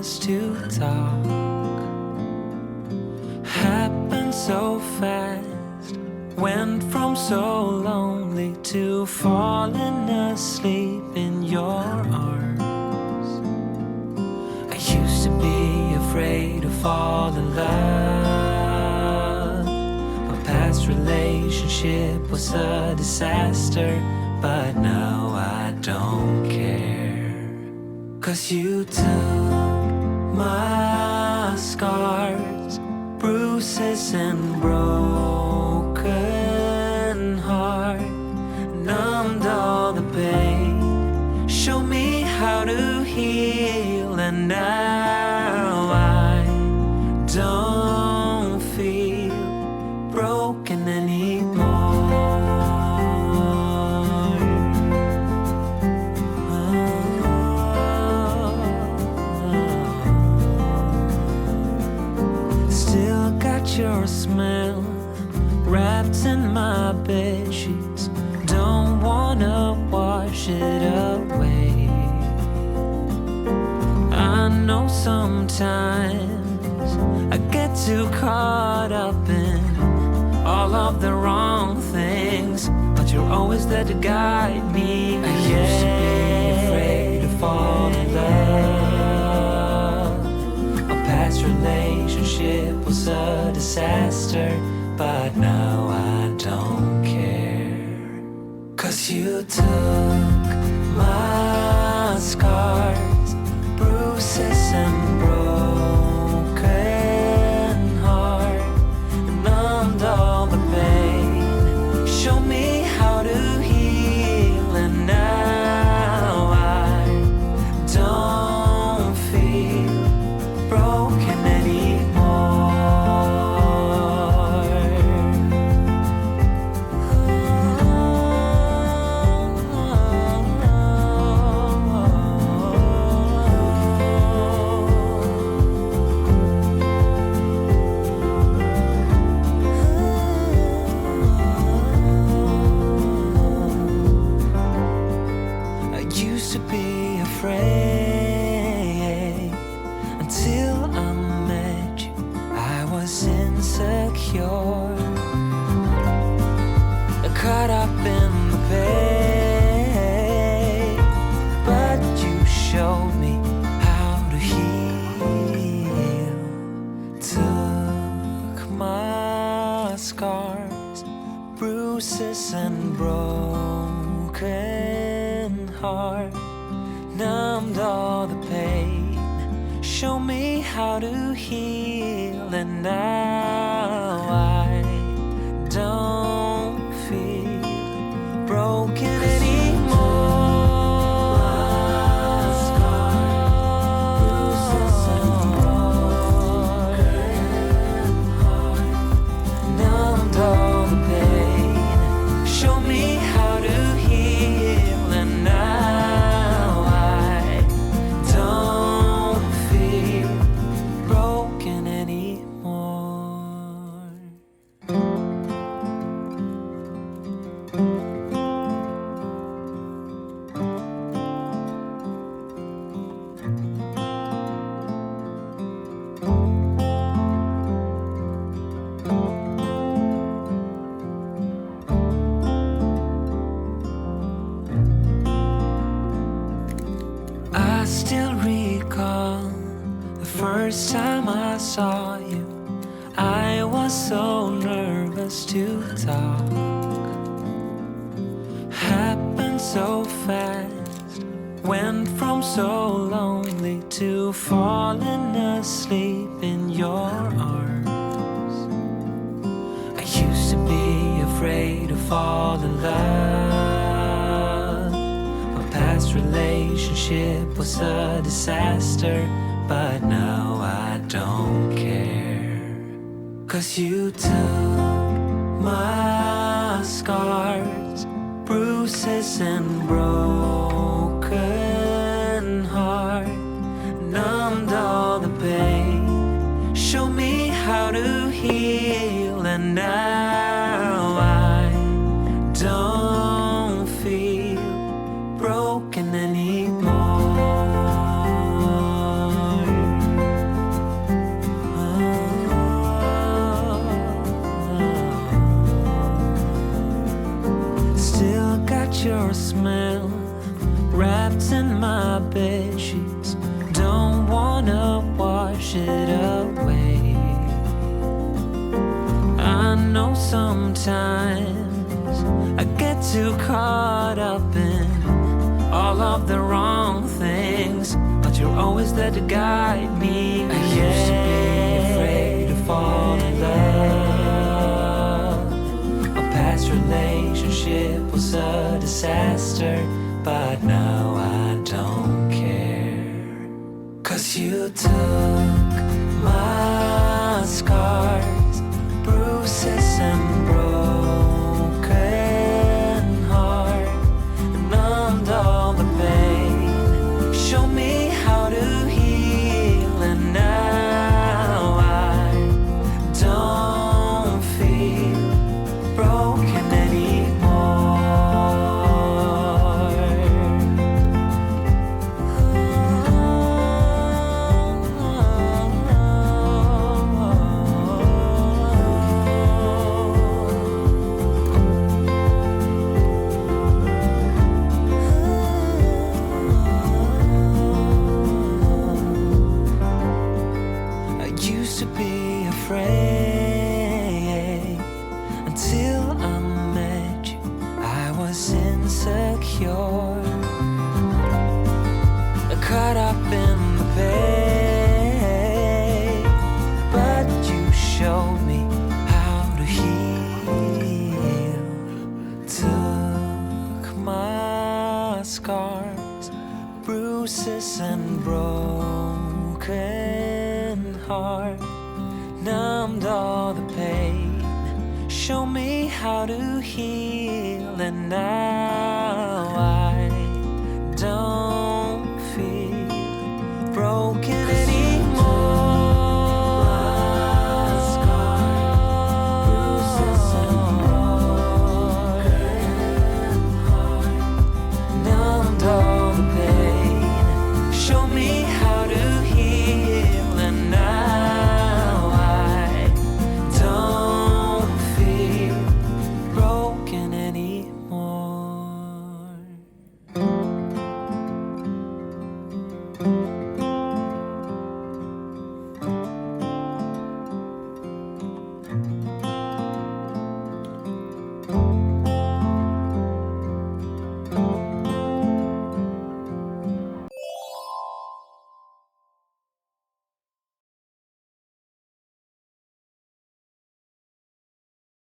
nervous to talk. Happened so fast, went from so lonely to falling asleep in your arms. I used to be afraid to fall in love. My past relationship was a disaster, but now I don't care. 'Cause you took my scars, bruises and broken heart, numbed all the pain, show me how to heal, and now I don't feel broken anymore. Still got your smell wrapped in my bed sheets, don't wanna wash it away. I know sometimes I get too caught up in all of the wrong things, but you're always there to guide me. I used to be afraid to fall in love. A past relationship was a disaster, but now I don't care. 'Cause you took my scars, bruises and broken heart, numbed all the pain, show me how to heal, and now I don't feel broken anymore. I used to be afraid until I met you. I was insecure, caught up in the pain, but you showed me how to heal. Took my scars, bruises and broken heart, numbed all the pain, show me how to heal, and now I don't feel broken anymore. Numbed all the pain, show me how to heal, and now I don't feel broken anymore. I still recall the first time I saw you. I was so nervous to talk. Happened so fast, went from so lonely to falling asleep in your arms. I used to be afraid to fall in love. My past relationship was a disaster, but now I don't care. 'Cause you took my scars, bruises and broken heart, numbed all the pain, show me how to heal, and now I don't feel broken anymore. it away. I know sometimes I get too caught up in all of the wrong things, but you're always there to guide me. I used to be afraid to fall in love. A past relationship was a disaster, but now I don't care. 'Cause you took my scars, bruises and broken heart, and numbed all the pain. Show me how to heal, and now I don't feel broken anymore. I used to be afraid until I met you. I was insecure, caught up in the pain, but you showed me how to heal. Took my scars, bruises and broken heart, numbed all the pain. Show me how to heal, and now I don't feel broken